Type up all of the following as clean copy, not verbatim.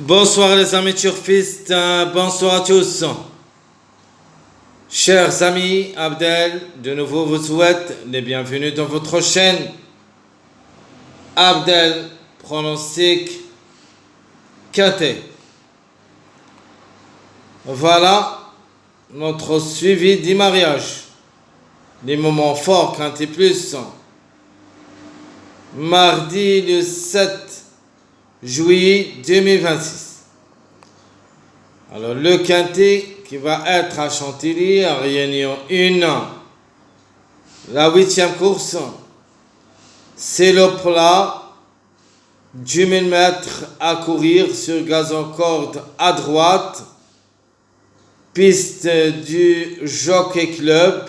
Bonsoir les amis turfistes, bonsoir à tous. Chers amis, Abdel, de nouveau vous souhaite les bienvenus dans votre chaîne. Abdel pronostic quinté. Voilà notre suivi du mariage. Les moments forts quinté plus. Mardi le 7 juillet 2026. Alors le quintet qui va être à Chantilly, à Réunion 1, la 8e course, c'est le plat du 1000 mètres à courir sur gazon corde à droite, piste du Jockey Club,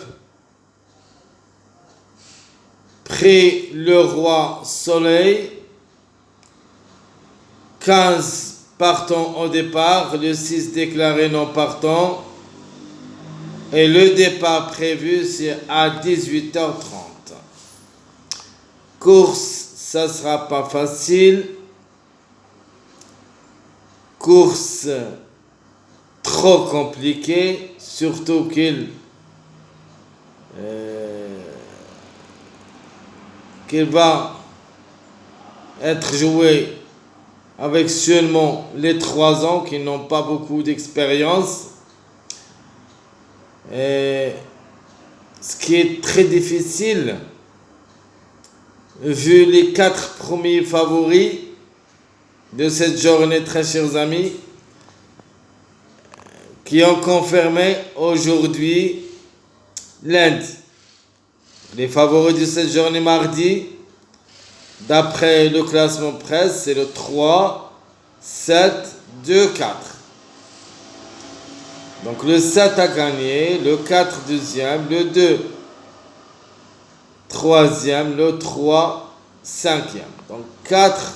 prix le Roi Soleil, 15 partants au départ, le 6 déclaré non partant, et le départ prévu c'est à 18h30. Course, ça sera pas facile. Course trop compliquée, surtout qu'il va être joué avec seulement les 3 ans qui n'ont pas beaucoup d'expérience. Et ce qui est très difficile, vu les 4 premiers favoris de cette journée, très chers amis, qui ont confirmé aujourd'hui, lundi. Les favoris de cette journée mardi, d'après le classement presse, c'est le 3, 7, 2, 4. Donc le 7 a gagné, le 4 deuxième, le 2 troisième, le 3 cinquième. Donc 4,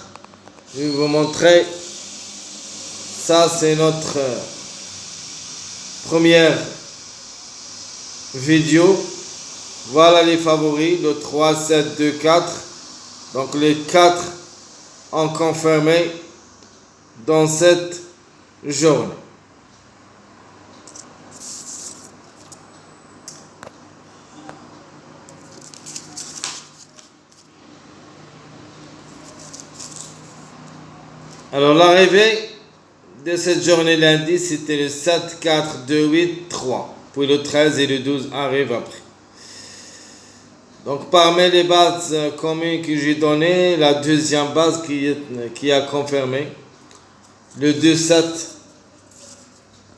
je vais vous montrer. Ça c'est notre première vidéo. Voilà les favoris, le 3, 7, 2, 4. Donc les 4 ont confirmé dans cette journée. Alors l'arrivée de cette journée lundi, c'était le 7, 4, 2, 8, 3. Puis le 13 et le 12 arrivent après. Donc parmi les bases communes que j'ai données, la deuxième base qui a confirmé, le 2, 7,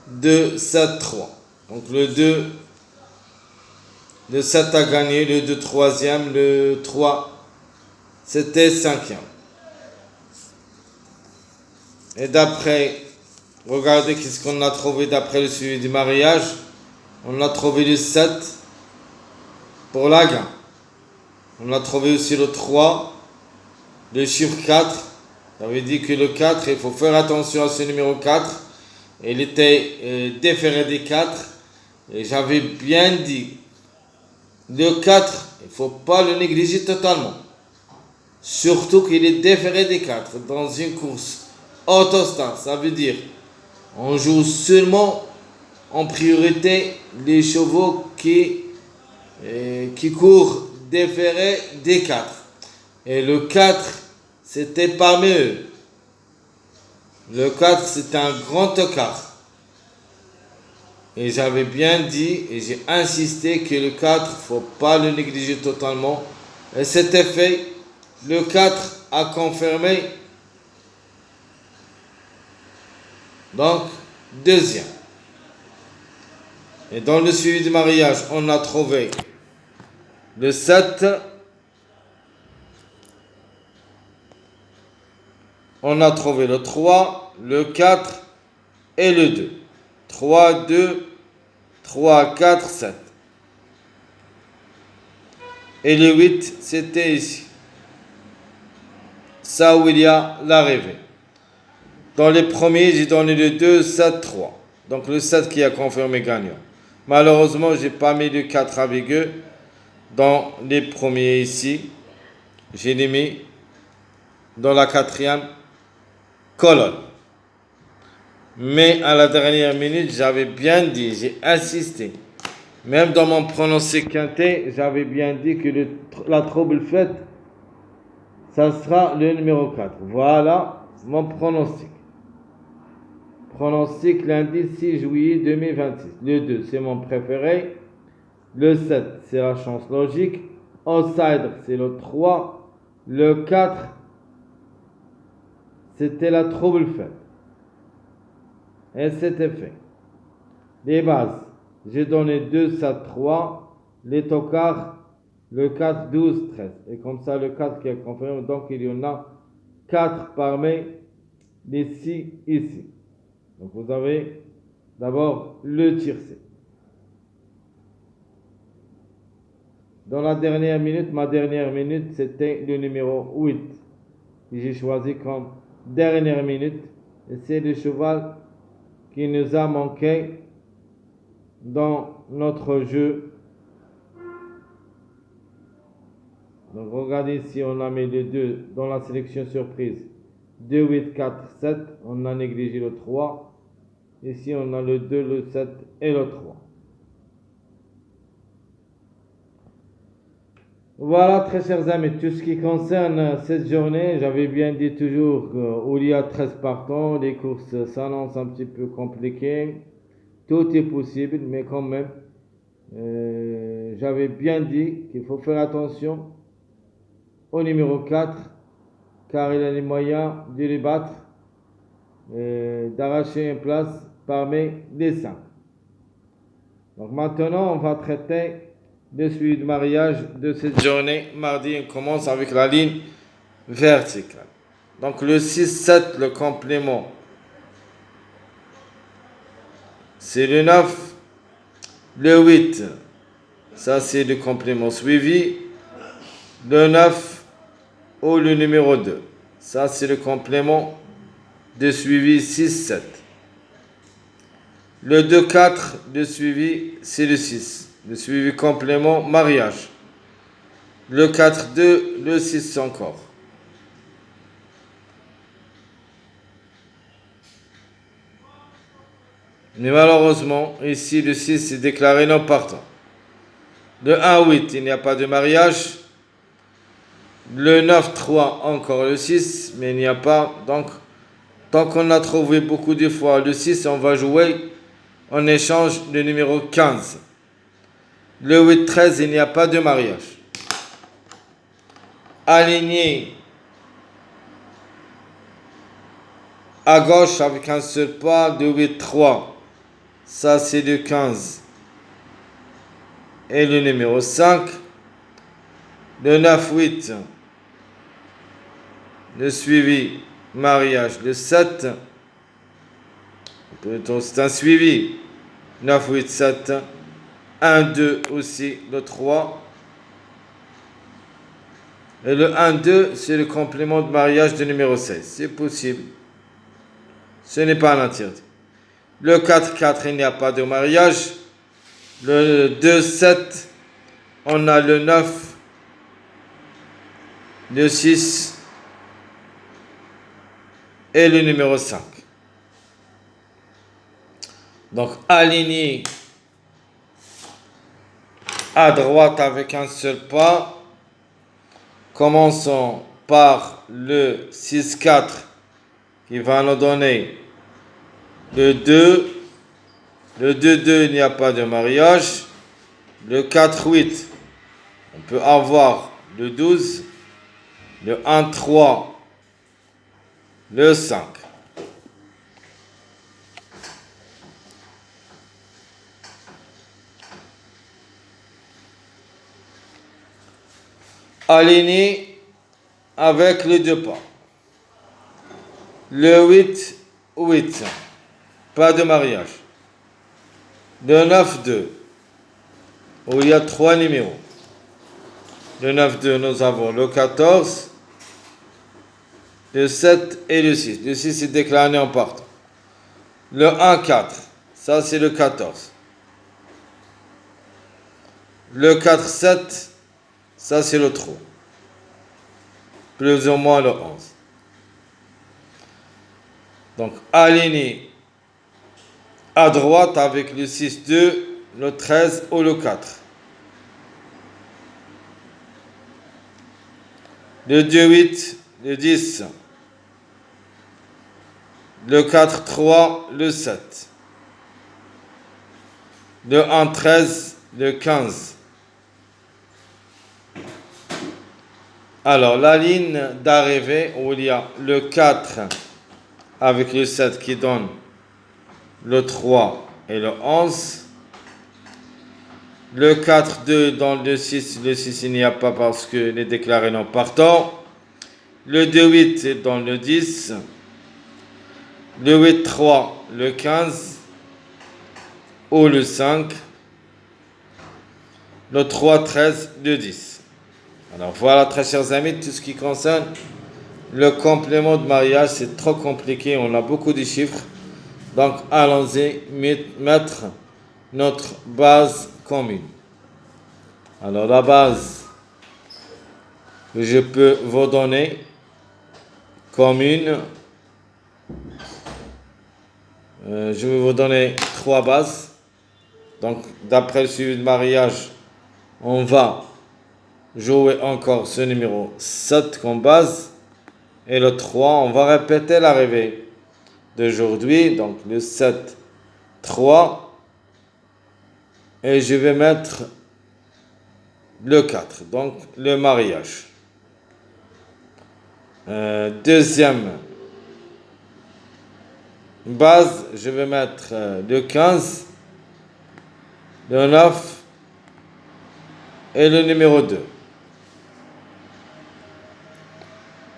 2, 7, 3. Donc le 7 a gagné, le 2 troisième, le 3 c'était cinquième. Et d'après, regardez qu'est-ce qu'on a trouvé d'après le suivi du mariage. On a trouvé le 7 pour la gagne. On a trouvé aussi le 3, le chiffre 4. Ça veut dire que le 4, il faut faire attention à ce numéro 4. Il était déféré des 4. Et j'avais bien dit, le 4, il ne faut pas le négliger totalement. Surtout qu'il est déféré des 4 dans une course autostar. Ça veut dire, on joue seulement en priorité les chevaux qui courent déféré des 4. Et le 4, c'était parmi eux. Le 4, c'était un grand écart. Et j'avais bien dit, et j'ai insisté que le 4, il ne faut pas le négliger totalement. Et c'était fait. Le 4 a confirmé. Donc, deuxième. Et dans le suivi du mariage, on a trouvé le 7, on a trouvé le 3, le 4 et le 2. 3, 2, 3, 4, 7. Et le 8, c'était ici. Ça où il y a l'arrivée. Dans les premiers, j'ai donné le 2, 7, 3. Donc le 7 qui a confirmé gagnant. Malheureusement, je n'ai pas mis le 4 avec eux. Dans les premiers ici, j'ai les mis dans la 4e colonne. Mais à la dernière minute, j'avais bien dit, j'ai insisté. Même dans mon pronostic quintet, j'avais bien dit que la trouble faite, ça sera le numéro 4. Voilà mon pronostic. Pronostic lundi 6 juillet 2026. Le 2, c'est mon préféré. Le 7, c'est la chance logique. Outsider, c'est le 3. Le 4, c'était la trouble faite. Et c'était fait. Les bases, j'ai donné 2, 7, 3. Les tocards, le 4, 12, 13. Et comme ça, le 4 qui est confirmé, donc il y en a 4 parmi les 6 ici. Donc vous avez d'abord le tiercé. Dans la dernière minute, ma dernière minute, c'était le numéro 8. J'ai choisi comme dernière minute. Et c'est le cheval qui nous a manqué dans notre jeu. Donc regardez ici, on a mis le 2 dans la sélection surprise. 2, 8, 4, 7. On a négligé le 3. Ici, on a le 2, le 7 et le 3. Voilà, très chers amis, tout ce qui concerne cette journée, j'avais bien dit toujours où il y a 13 partants, les courses s'annoncent un petit peu compliquées. Tout est possible, mais quand même, j'avais bien dit qu'il faut faire attention au numéro 4, car il a les moyens de les battre, d'arracher une place parmi les 5. Donc maintenant, on va traiter le suivi de mariage de cette journée. Mardi, on commence avec la ligne verticale. Donc le 6-7, le complément, c'est le 9. Le 8, ça c'est le complément suivi. Le 9 ou le numéro 2, ça c'est le complément de suivi 6-7. Le 2-4, le suivi, c'est le 6. Le suivi complément mariage. Le 4-2, le 6 encore. Mais malheureusement, ici, le 6 est déclaré non partant. Le 1-8, il n'y a pas de mariage. Le 9-3, encore le 6, mais il n'y a pas. Donc, tant qu'on a trouvé beaucoup de fois le 6, on va jouer en échange le numéro 15. Le 8-13, il n'y a pas de mariage. Aligné à gauche avec un seul pas, de 8-3. Ça, c'est le 15. Et le numéro 5. Le 9-8. Le suivi mariage. Le 7. C'est un suivi. 9-8-7. 1-2 aussi. Le 3. Et le 1-2, c'est le complément de mariage du numéro 16. C'est possible. Ce n'est pas un interdit. Le 4-4, il n'y a pas de mariage. Le 2-7, on a le 9, le 6 et le numéro 5. Donc, aligné à droite avec un seul pas. Commençons par le 6-4 qui va nous donner le 2. Le 2-2, il n'y a pas de mariage. Le 4-8, on peut avoir le 12. Le 1-3, le 5. Aligné avec les deux pas. Le 8-8, pas de mariage. Le 9-2, où il y a 3 numéros. Le 9-2, nous avons le 14, le 7 et le 6. Le 6 est déclaré en partant. Le 1-4, ça c'est le 14. Le 4-7, ça c'est le 3. Plus ou moins le 11. Donc, aligné à droite avec le 6-2, le 13 ou le 4. Le 2-8, le 10. Le 4-3, le 7. Le 1-13, le 15. Alors, la ligne d'arrivée où il y a le 4 avec le 7 qui donne le 3 et le 11. Le 4-2 dans le 6 il n'y a pas parce que les déclarés non partant. Le 2-8 est dans le 10. Le 8-3, le 15 ou le 5. Le 3-13, le 10. Alors voilà, très chers amis, tout ce qui concerne le complément de mariage, c'est trop compliqué, on a beaucoup de chiffres. Donc allons-y mettre notre base commune. Alors la base que je peux vous donner commune, je vais vous donner 3 bases. Donc d'après le suivi de mariage, on va jouer encore ce numéro 7 comme base. Et le 3, on va répéter l'arrivée d'aujourd'hui. Donc le 7, 3. Et je vais mettre le 4. Donc le mariage. Deuxième base, je vais mettre le 15, le 9 et le numéro 2.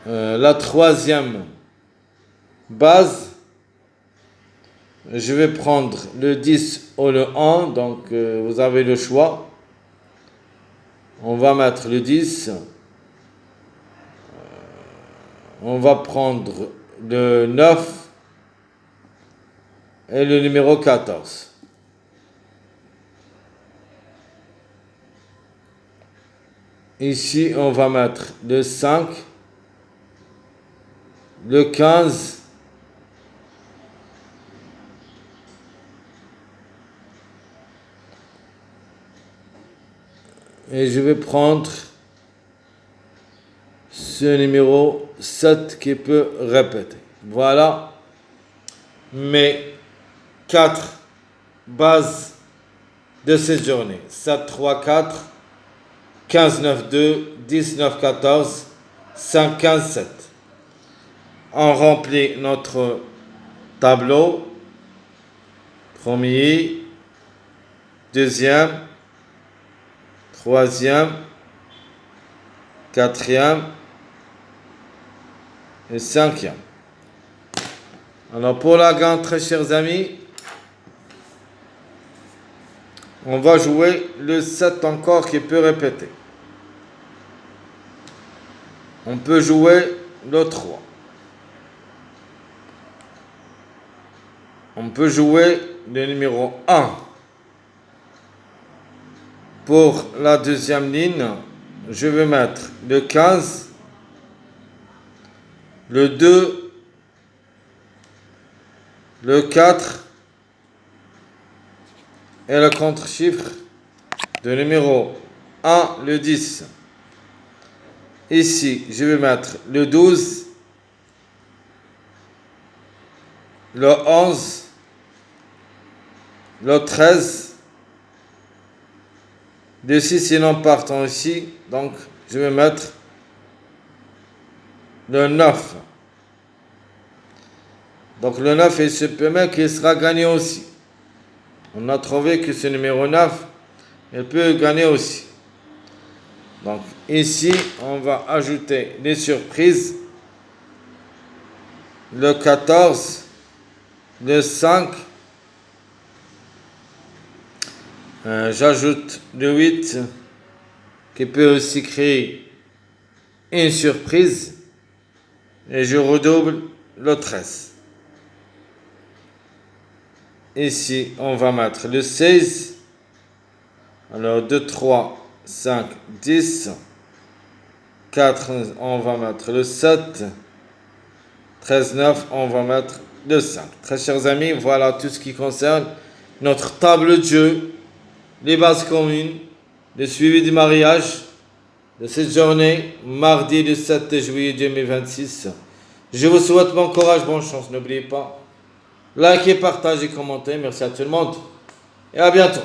La troisième base, je vais prendre le 10 ou le 1, donc vous avez le choix. On va mettre le 10. On va prendre le 9 et le numéro 14. Ici, on va mettre le 5, le 15, et je vais prendre ce numéro 7 qui peut répéter. Voilà mes 4 bases de cette journée. 7, 3, 4, 15, 9, 2, 10, 9, 14, 5, 15, 7. On remplit notre tableau. Premier, deuxième, troisième, quatrième et cinquième. Alors pour la gagne, très chers amis, on va jouer le 7 encore qui peut répéter. On peut jouer le 3. On peut jouer le numéro 1. Pour la deuxième ligne, je vais mettre le 15, le 2, le 4 et le contre-chiffre de numéro 1, le 10. Ici, je vais mettre le 12, le 11, le 13, le 6 et non partant ici, donc je vais mettre le 9. Donc le 9, il se permet qu'il sera gagné aussi. On a trouvé que ce numéro 9, il peut gagner aussi. Donc ici, on va ajouter les surprises. Le 14, le 5, j'ajoute le 8 qui peut aussi créer une surprise et je redouble le 13. Ici, on va mettre le 16. Alors 2, 3, 5, 10. 4, on va mettre le 7. 13,9, on va mettre le 5. Très chers amis, voilà tout ce qui concerne notre table de jeu, les bases communes, le suivi du mariage de cette journée, mardi le 7 juillet 2026. Je vous souhaite bon courage, bonne chance. N'oubliez pas, likez, partagez, commentez. Merci à tout le monde et à bientôt.